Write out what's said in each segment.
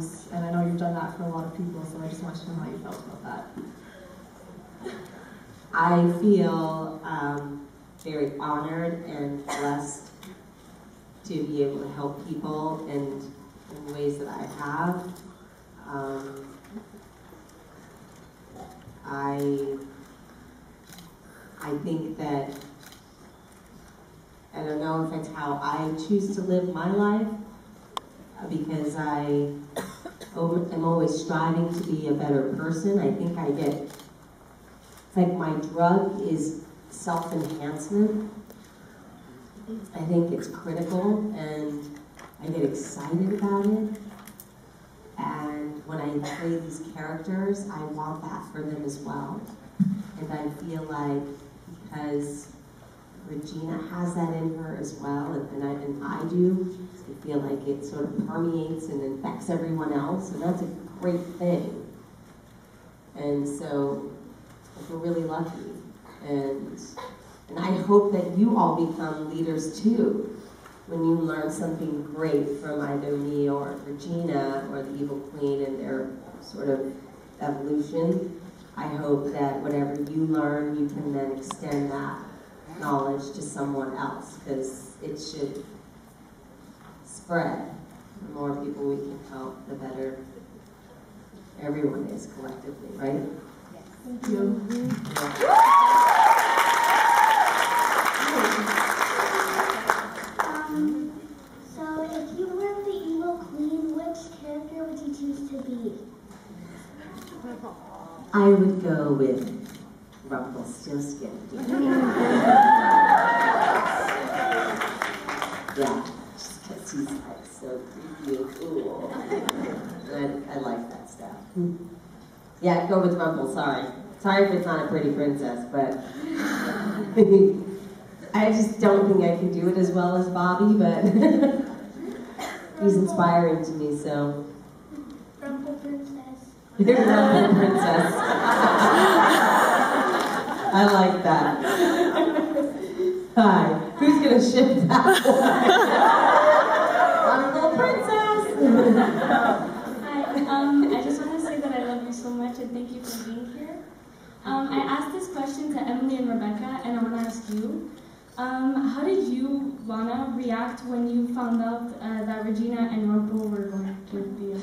times, and I know you've done that for a lot of people, so I just wanted to know how you felt about that. I feel very honored and blessed to be able to help people in ways that I have. I think that, I don't know if it's how I choose to live my life, because I am always striving to be a better person. I think I get, it's like my drug is self-enhancement. I think it's critical, and I get excited about it. And when I play these characters, I want that for them as well. And I feel like because Regina has that in her as well, and I do, I feel like it sort of permeates and infects everyone else, and that's a great thing. And so we're really lucky. And I hope that you all become leaders too. When you learn something great from either me or Regina or the Evil Queen and their sort of evolution, I hope that whatever you learn, you can then extend that knowledge to someone else, because it should spread. The more people we can help, the better everyone is collectively, right? Yes. Thank you. So if you were the Evil Queen, which character would you choose to be? I would go with Rumpelstiltskin. Yeah, just because he's like so creepy and cool. And I like that stuff. Yeah, go with Rumple, sorry. Sorry if it's not a pretty princess, but I just don't think I can do it as well as Bobby, but he's inspiring to me, so. Rumple Princess. Rumple Princess. I like that. Hi. Who's gonna ship that one? Rumple Princess. Hi. I just want to say that I love you so much and thank you for being here. I asked this question to Emily and Rebecca, and I want to ask you. How did you, Lana, react when you found out that Regina and Rumple were going to be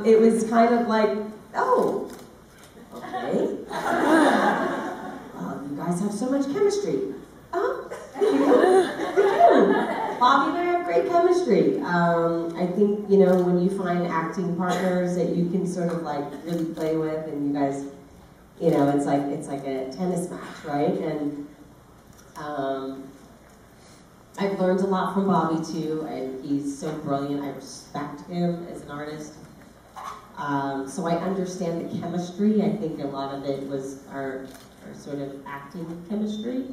It was kind of like, oh, okay. You guys have so much chemistry. Bobby and I have great chemistry. I think, you know, when you find acting partners that you can sort of like really play with, and you guys, you know, it's like a tennis match, right? And I've learned a lot from Bobby too, and he's so brilliant. I respect him as an artist. So I understand the chemistry. I think a lot of it was our sort of acting chemistry.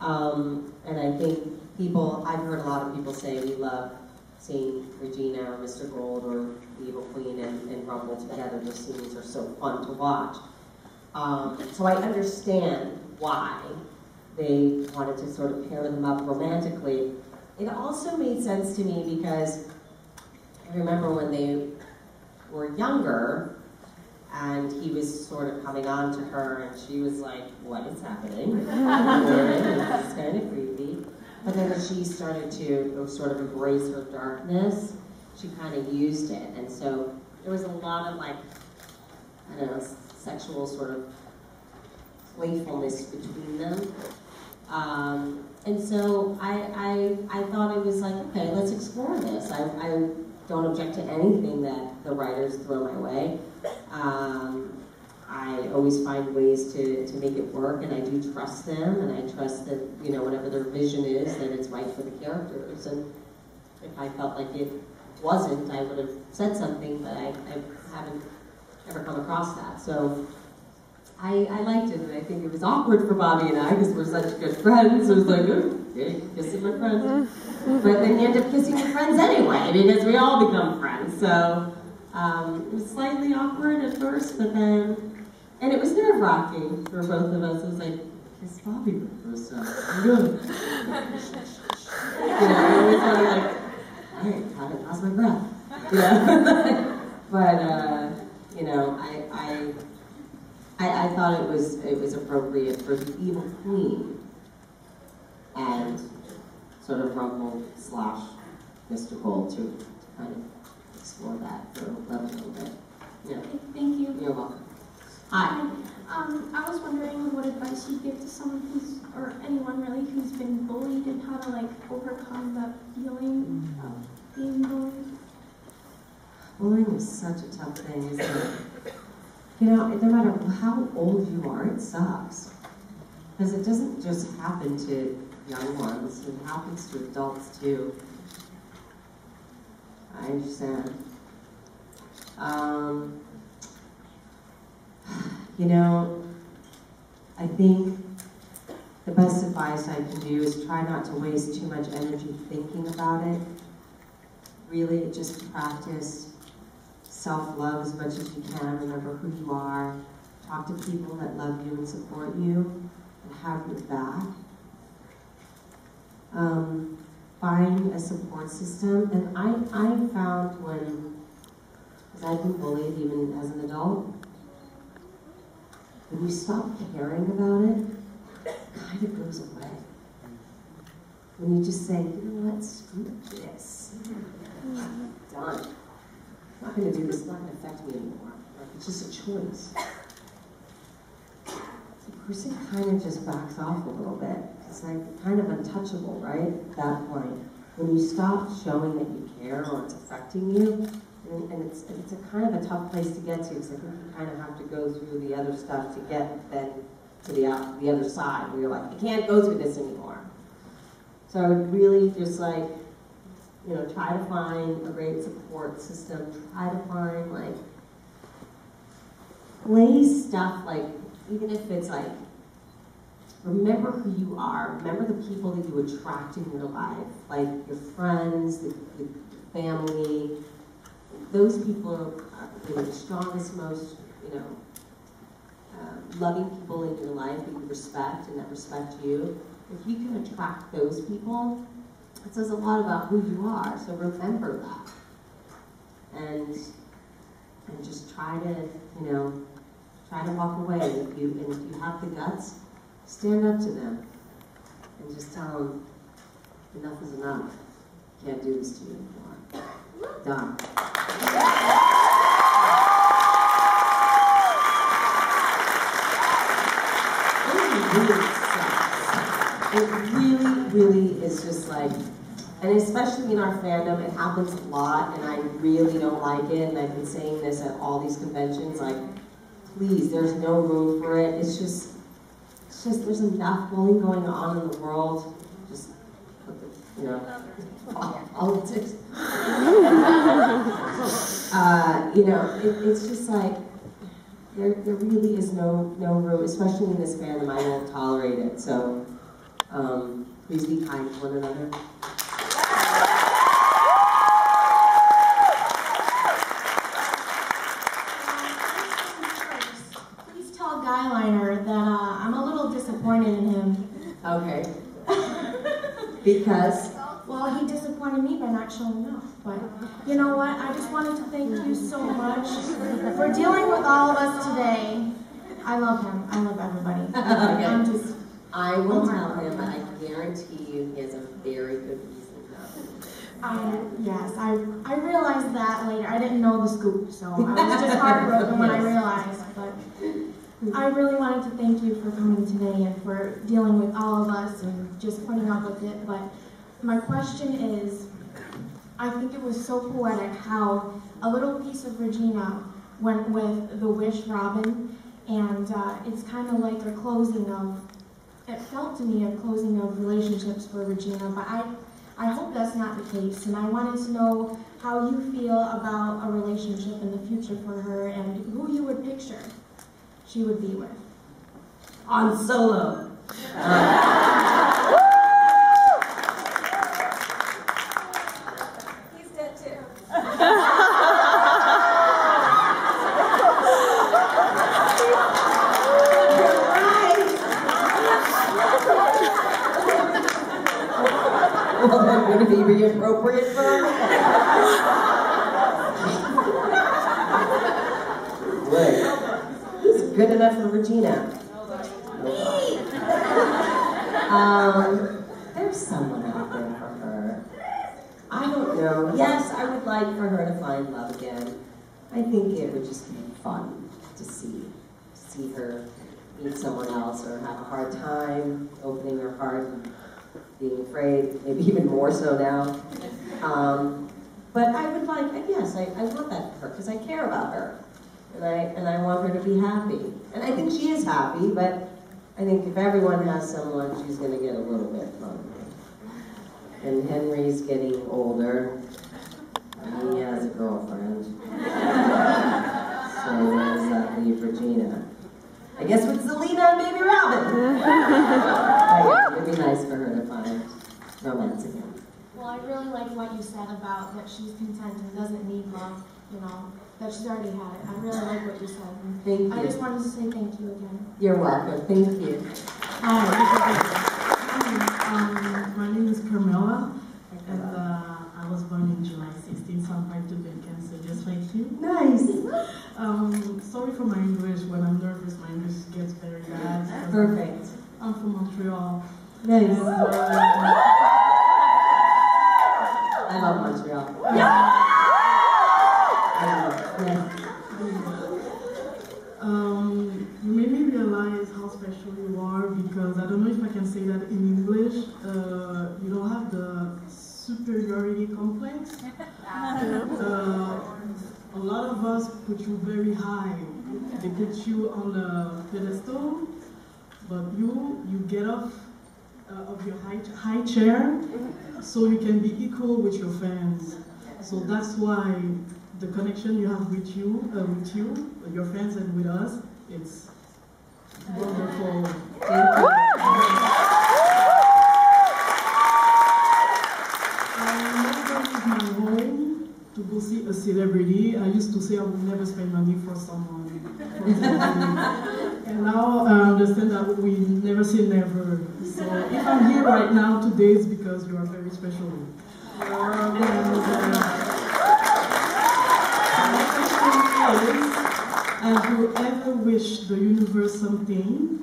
And I think I've heard a lot of people say we love seeing Regina or Mr. Gold or the Evil Queen and Rumple together. Those scenes are so fun to watch. So I understand why they wanted to sort of pair them up romantically. It also made sense to me because I remember when they were younger and he was sort of coming on to her and she was like, what is happening? It's kind of creepy. But then as she started to sort of embrace her darkness, she kind of used it. And so there was a lot of like, I don't know, sexual sort of playfulness between them. And so I thought it was like, okay, let's explore this. I don't object to anything that the writers throw my way. I always find ways to make it work, and I do trust them, and I trust that, you know, whatever their vision is, that it's right for the characters. And if I felt like it wasn't, I would have said something, but I haven't ever come across that. So I liked it, and I think it was awkward for Bobby and I, because we're such good friends. It was like, oh, okay, kissing my friends. But then you end up kissing your friends anyway, because we all become friends. So it was slightly awkward at first, but then, and it was nerve-wracking for both of us. It was like, Miss Bobby was good. You know, I always thought like, all right, haven't lost my breath. You know? But, you know, I thought it was appropriate for the evil queen and sort of Rumple / Mr. Gold to kind of explore that for a little bit. Yeah. Thank you. You're welcome. Hi. I was wondering what advice you'd give to someone who's, or anyone really, who's been bullied and how to like overcome that feeling of being bullied. Bullying is such a tough thing, isn't it? You know, no matter how old you are, it sucks. Because it doesn't just happen to young ones, it happens to adults too. I understand. You know, I think the best advice I can do is try not to waste too much energy thinking about it. Really, just practice self-love as much as you can. Remember who you are. Talk to people that love you and support you and have your back. Find a support system. And I found because I've been bullied even as an adult, when you stop caring about it, it kind of goes away. When you just say, you know what, screw this. I'm done. I'm not going to do this, it's not going to affect me anymore. Like, it's just a choice. The person kind of just backs off a little bit. It's like kind of untouchable, right? At that point. When you stop showing that you care or it's affecting you, and it's a kind of a tough place to get to, because I think you kind of have to go through the other stuff to get then to the other side, where you're like, I can't go through this anymore. So I would really just like, you know, try to find a great support system, try to find like, place stuff like, even if it's like, remember who you are, remember the people that you attract in your life, like your friends, the family. Those people are the strongest, most, you know, loving people in your life that you respect and that respect you. If you can attract those people, it says a lot about who you are. So remember that, and just try to, you know, try to walk away. And if you have the guts, stand up to them and just tell them enough is enough. Can't do this to you anymore. Done. It really is just like, and especially in our fandom, it happens a lot, and I really don't like it, and I've been saying this at all these conventions, like, please, there's no room for it. It's just there's enough bullying going on in the world, just, you know, politics. You know, it's just like, there really is no room, especially in this fandom. I won't tolerate it. So please be kind to one another. Please tell Guyliner that I'm a little disappointed in him. Okay. Because? Well, he disappointed me by not showing up. But you know what? I just wanted to thank you so much for dealing with all of us today. I love him. I love everybody. Okay. I will tell him, but I guarantee you he has a very good reason not. Yes, I realized that later. I didn't know the scoop, so I was just heartbroken when I realized. But I really wanted to thank you for coming today and for dealing with all of us and just putting up with it. But my question is, I think it was so poetic how a little piece of Regina went with the Wish Robin, and it's kind of like a closing of, it felt to me a closing of relationships for Regina, but I hope that's not the case, and I wanted to know how you feel about a relationship in the future for her and who you would picture she would be with. On Solo. He's dead too. Well, then would it be appropriate for her? Look, who's good enough for Regina? There's someone out there for her. I don't know. Yes, I would like for her to find love again. I think it would just be fun to see her meet someone else or have a hard time opening her heart and being afraid, maybe even more so now. But I would like, yes, I want that for her because I care about her. And I want her to be happy. And I think she is happy, but I think if everyone has someone, she's going to get a little bit lonely. And Henry's getting older. And he has a girlfriend. So where does that leave Regina? I guess with Selena and Baby Robin. Right, it'd be nice for her to find romance again. Well, I really like what you said about that she's content and doesn't need love, you know, that she's already had it. I really like what you said. Thank you. I just wanted to say thank you again. You're welcome. Thank you. Hi. My name is Carmela, and I was born in July 16th, so I'm fighting brain cancer just like you. Nice. Sorry for my English. When I'm nervous, my English gets very bad. Perfect. I'm from Montreal. Nice. And, I love Montreal. You made me realize how special you are because I don't know if I can say that in English. You don't have the superiority complex. A lot of us put you very high. They put you on the pedestal, but you get off of your high chair so you can be equal with your fans. So that's why the connection you have with your fans and with us, it's wonderful. Thank you. I never leave my home to go see a celebrity. I used to say I would never spend money for someone. And now I understand that we never say never. So if I'm here right now today, it's because you are very special. Have you ever wished the universe something,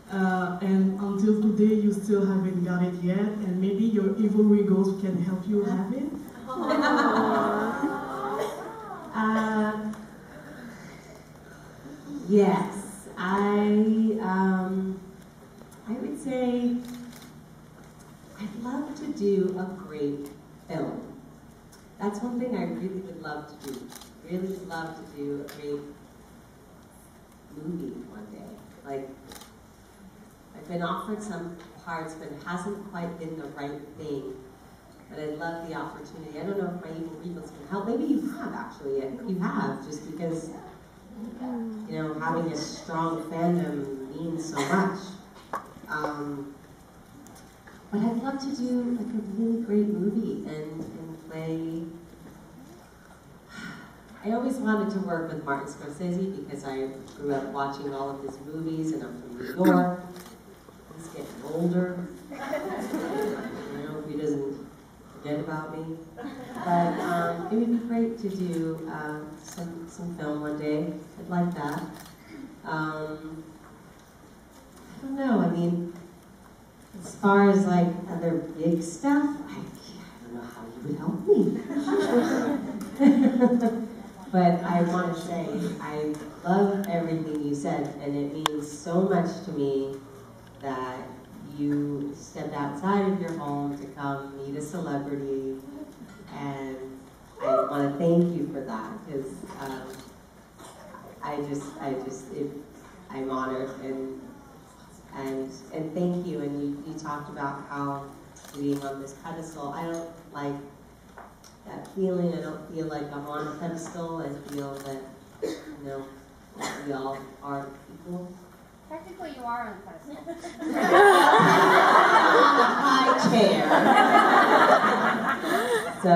and until today you still haven't got it yet, and maybe your evil ghost can help you have it? Yes, I would say I'd love to do a great film. That's one thing I really would love to do. Really would love to do a great movie one day. Like, I've been offered some parts, but it hasn't quite been the right thing. But I'd love the opportunity. I don't know if my evil Regals can help. Maybe you have, actually. I think you have, just because, you know, having a strong fandom means so much. But I'd love to do like a really great movie and play. I always wanted to work with Martin Scorsese because I grew up watching all of his movies, and I'm from New York. He's getting older. I hope he doesn't forget about me. But it would be great to do some film one day. I'd like that. I don't know. I mean, as far as like other big stuff, I don't know how you would help me. But I want to say, I love everything you said, and it means so much to me that you stepped outside of your home to come meet a celebrity, and I want to thank you for that, because I'm honored, and thank you. And you talked about how being on this pedestal, I don't like that feeling. I don't feel like I'm on a pedestal. I feel that, you know, that we all are equal. Technically, you are on the pedestal. High chair. So,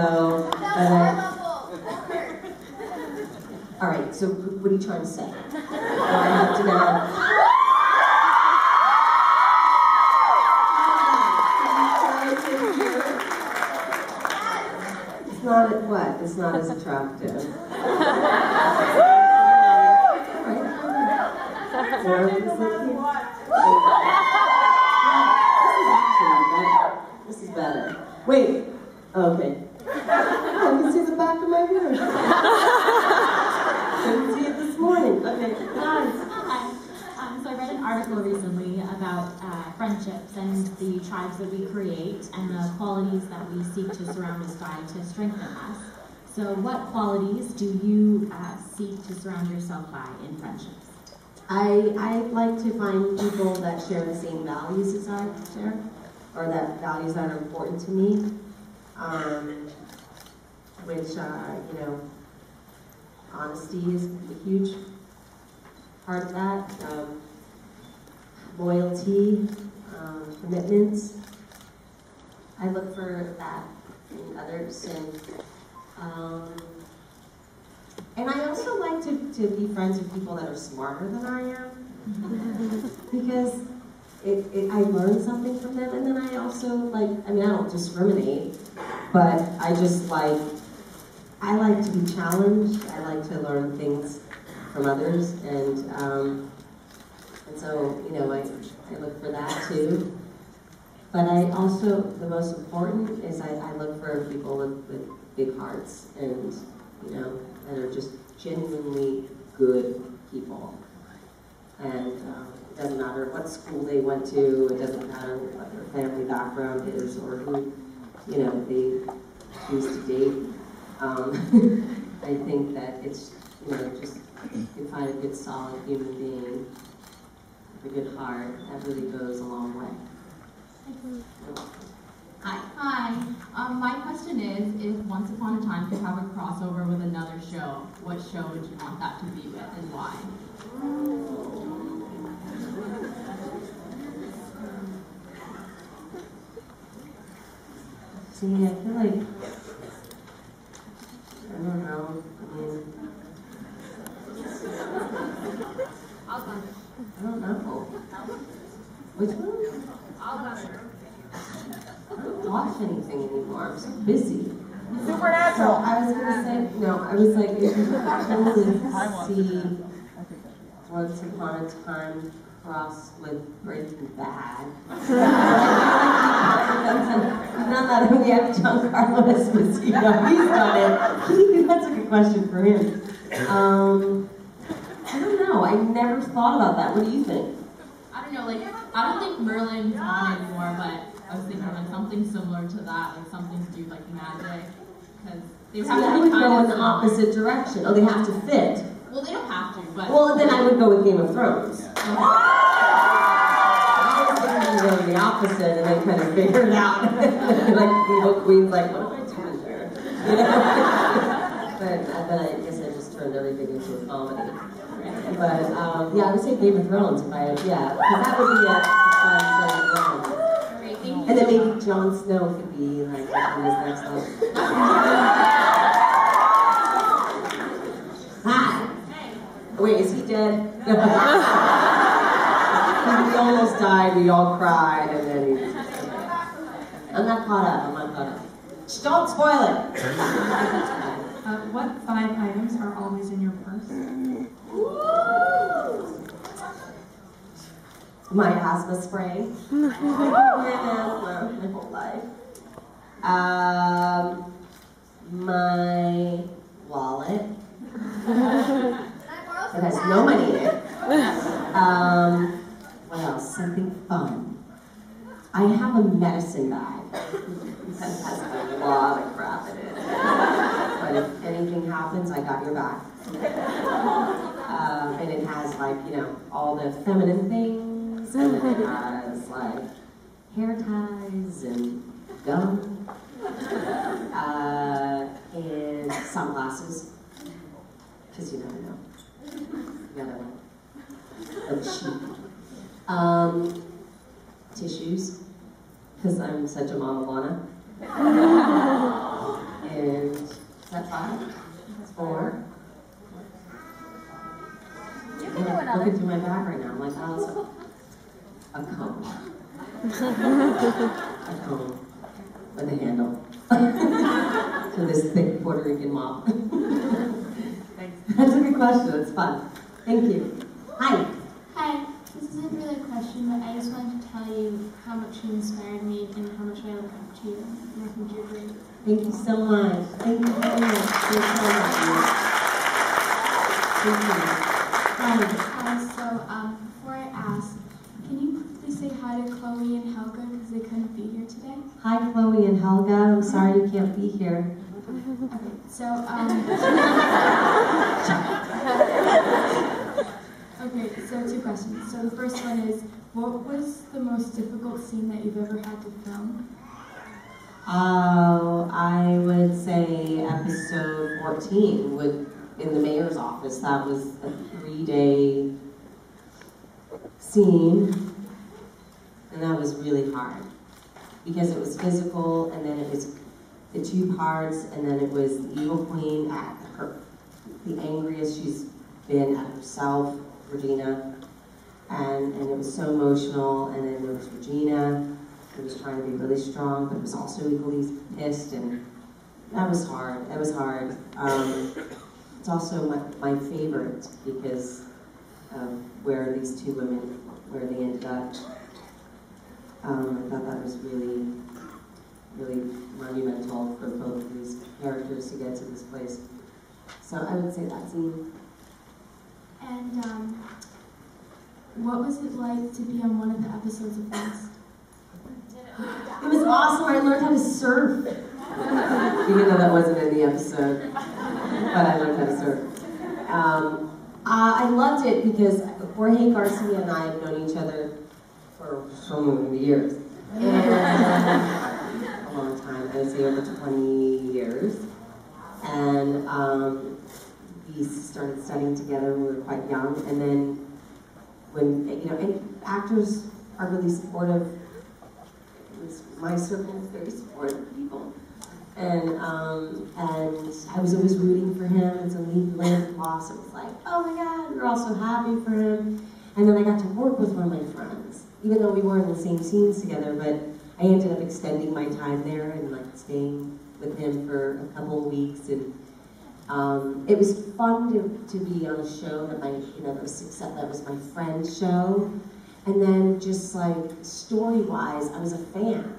all right. So, what are you trying to say? Do I have to now? Thank you. what? It's not as attractive. This is better. Wait. Okay. I can see the back of my hair. Couldn't see it this morning. Okay. Nice. Hi. So I read an article recently about friendships and the tribes that we create and the qualities that we seek to surround us by to strengthen us. So what qualities do you seek to surround yourself by in friendships? I like to find people that share the same values as I share, or that values that are important to me, which, you know, honesty is a huge part of that, loyalty, commitments. I look for that in others, and I also like to be friends with people that are smarter than I am, because I learn something from them, and then I also like, I mean, I don't discriminate, but I just like, I like to be challenged, I like to learn things from others, and so, you know, I look for that too. But I also, the most important is I look for people with big hearts and, you know, that are just genuinely good people. And it doesn't matter what school they went to, it doesn't matter what their family background is or who, you know, they choose to date. I think that it's, you know, just you can find a good, solid human being with a good heart. That really goes a long way. Hi. Hi. My question is, if Once Upon a Time could have a crossover with another show, what show would you want that to be with and why? See, I feel like, I don't know, I mean, I don't know. Which one? I don't watch anything anymore. I'm so busy. Supernatural. I was gonna say, no, I was like, if you could see Once Upon a Time cross with Breaking Bad. Not that we have John Carlos, but you know, he's done it. That's a good question for him. I don't know. I never thought about that. What do you think? I don't know, like, I don't think Merlin's on anymore, but I was thinking like something similar to that, like something to do with, like magic, because they would have I to would be kind go of in the similar. opposite direction. Oh, they have to fit. Well, they don't have to, but Well, then I would go with Game of Thrones. I was thinking to go the opposite and then kind of figure it out. Like, evil queen's like, what am I doing here? You know? but I guess I just turned everything into a comedy. But, yeah, I would say Game of Thrones if I, yeah, because that would be a fun show. And then maybe Jon Snow could be like on his next level. Hi. Wait, is he dead? He almost died. We all cried, and then he. I'm not caught up. Shh, don't spoil it. What 5 items are always in your purse? My asthma spray. My whole life. My wallet. It has no money in it. What else? Something fun. I have a medicine bag. That has a lot of crap in it. But if anything happens, I got your back. And it has, like, you know, all the feminine things, and then it has like hair ties and gum, and sunglasses, because you never know. You gotta look chic. Tissues, because I'm such a mama Lana. And is that 5? That's 4. You can do another. Looking through my bag right now. I'm like, oh, that's a comb. A comb with a handle. for this thick Puerto Rican mom. Thanks. That's a good question. It's fun. Thank you. Hi. Hi. This isn't really a question, but I just wanted to tell you how much you inspired me and how much I look up to you. And I think you're great. Thank you so much. Thank you very much. Thank you. Before I ask, can you please say hi to Chloe and Helga because they couldn't be here today? Hi, Chloe and Helga. I'm sorry you can't be here. Okay, so two questions. So the first one is, what was the most difficult scene that you've ever had to film? I would say episode 14 in the mayor's office. That was a 3-day scene, and that was really hard because it was physical, and then it was the 2 parts, and then it was the evil queen at the angriest she's been at herself, Regina, and it was so emotional. And then there was Regina, who was trying to be really strong, but was also equally pissed, and that was hard. That was hard. It's also my favorite because of where these 2 women, where they ended up. I thought that was really, really monumental for both of these characters to get to this place. So I would say that scene. And what was it like to be on one of the episodes of Lost? It was awesome. I learned how to surf. Even though that wasn't in the episode. But I learned how to surf. I loved it because Jorge Garcia and I have known each other for so many years. And a long time. I would say over 20 years. And we started studying together when we were quite young. And then when, and actors are really supportive. My circle is very supportive people. And I was always rooting for him, and so when he landed Lost, it was like, oh my God, we were all so happy for him. And then I got to work with one of my friends, even though we weren't in the same scenes together, but I ended up extending my time there and like staying with him for a couple of weeks. And it was fun to be on a show that that was my friend's show. And then just like story-wise, I was a fan.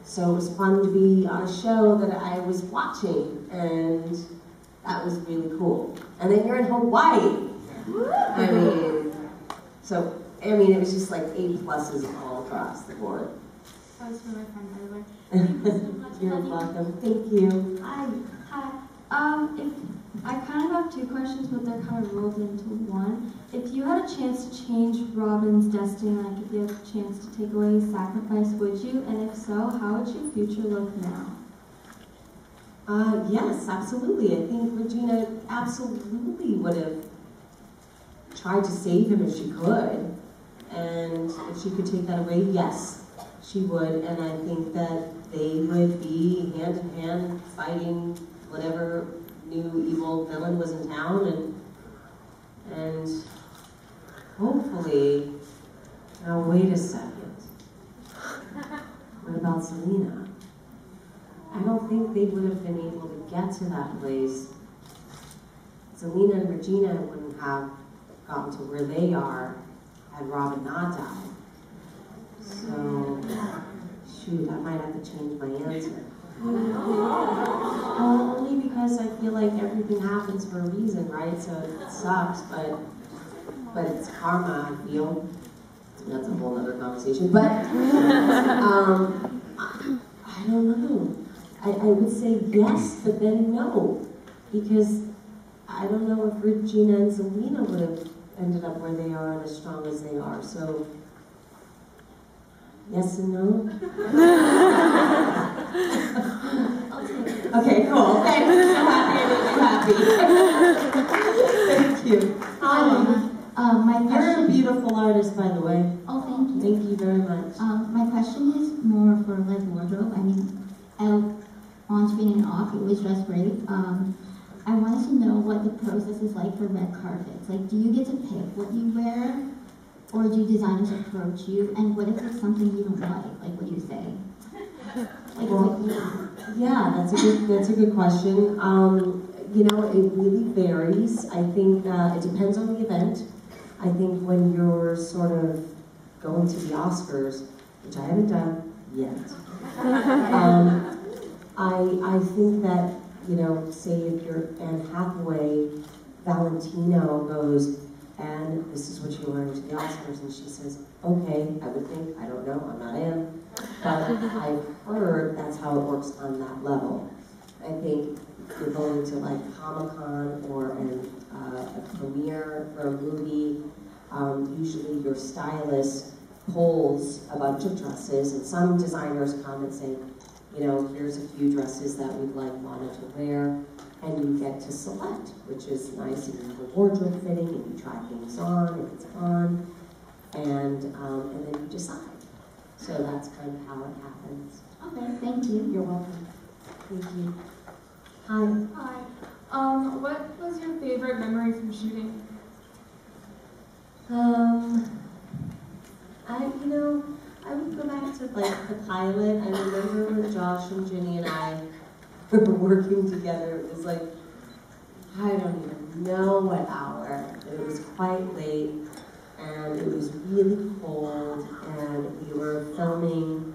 So it was fun to be on a show that I was watching, and that was really cool. And then you're in Hawaii. It was just like A+ all across the board. That was for my friend, by the way. Thank you so much. You're welcome. Thank you. Hi. I kind of have 2 questions, but they're kind of rolled into one. If you had a chance to change Robin's destiny, like if you had a chance to take away his sacrifice, would you? And if so, how would your future look now? Yes, absolutely. I think Regina absolutely would have tried to save him if she could. And if she could take that away, yes, she would. And I think that they would be hand in hand fighting whatever new evil villain was in town, and hopefully, now wait a second, what about Selena? I don't think they would have been able to get to that place. Selena and Regina wouldn't have gotten to where they are had Robin not died. So, shoot, I might have to change my answer. Only because I feel like everything happens for a reason, right? So it sucks, but it's karma, I feel. That's a whole other conversation. But I don't know. I would say yes, but then no. Because I don't know if Regina and Selena would have ended up where they are and as strong as they are. So yes and no? Okay, cool. Thanks. I'm so happy I made you happy. Thank you. You're a beautiful artist, by the way. Oh, thank you. Thank you very much. My question is more for like wardrobe. I mean, on screen and off, it was dressed great. I wanted to know what the process is like for red carpets. Like, do you get to pick what you wear? Or do designers approach you? And what if it's something you don't like? Like, what do you say? Like, well, Yeah, that's a good question. You know, it really varies. I think it depends on the event. I think when you're sort of going to the Oscars, which I haven't done yet, I think that, you know, say if you're Anne Hathaway, Valentino goes, and this is what you're wearing to the Oscars, and she says, okay, I would think, I don't know, I'm not Anne, but I've heard that's how it works on that level. I think if you're going to like Comic-Con or a premiere for a movie, usually your stylist pulls a bunch of dresses, and some designers come and say, you know, here's a few dresses that we'd like Lana to wear, and you get to select, which is nice, and you have a wardrobe fitting, and you try things on, if it's fun, and then you decide. So that's kind of how it happens. Okay, thank you. You're welcome. Thank you. Hi. Hi. What was your favorite memory from shooting? I would go back to like the pilot. I remember when Josh and Ginny and I were working together. It was like, I don't even know what hour. It was quite late, and it was really cold, and we were filming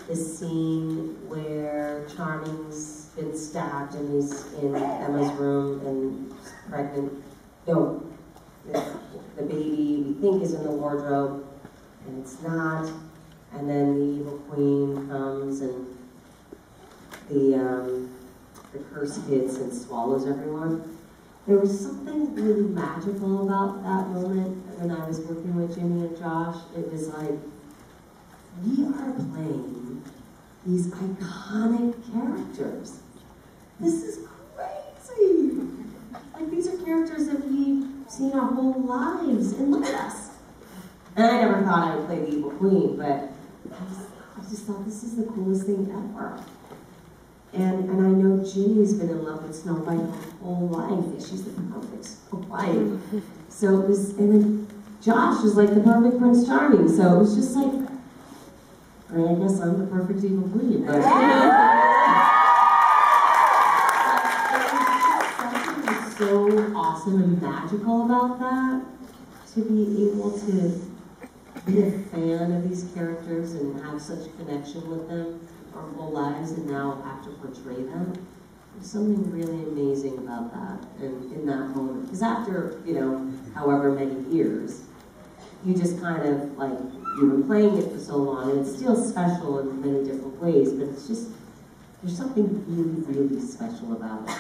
this scene where Charming's been stabbed and he's in Emma's room and she's pregnant. No, the baby we think is in the wardrobe, and it's not. And then the evil queen comes, and the curse hits and swallows everyone. There was something really magical about that moment when I was working with Ginny and Josh. It was like, we are playing these iconic characters. This is crazy. Like, these are characters that we've seen our whole lives, and look at us. And I never thought I would play the evil queen, but I just thought this is the coolest thing ever. And I know Ginny's been in love with Snow White her whole life. She's the perfect Snow White. So it was, and then Josh was like the perfect Prince Charming. So it was just like, I mean, I guess I'm the perfect evil queen, but something was so awesome and magical about that, to be able to be a fan of these characters and have such a connection with them our whole lives, and now have to portray them. There's something really amazing about that, and in that moment. Because after, you know, however many years, you just kind of, like, you've been playing it for so long, and it's still special in many different ways, but it's just, there's something really, really special about it.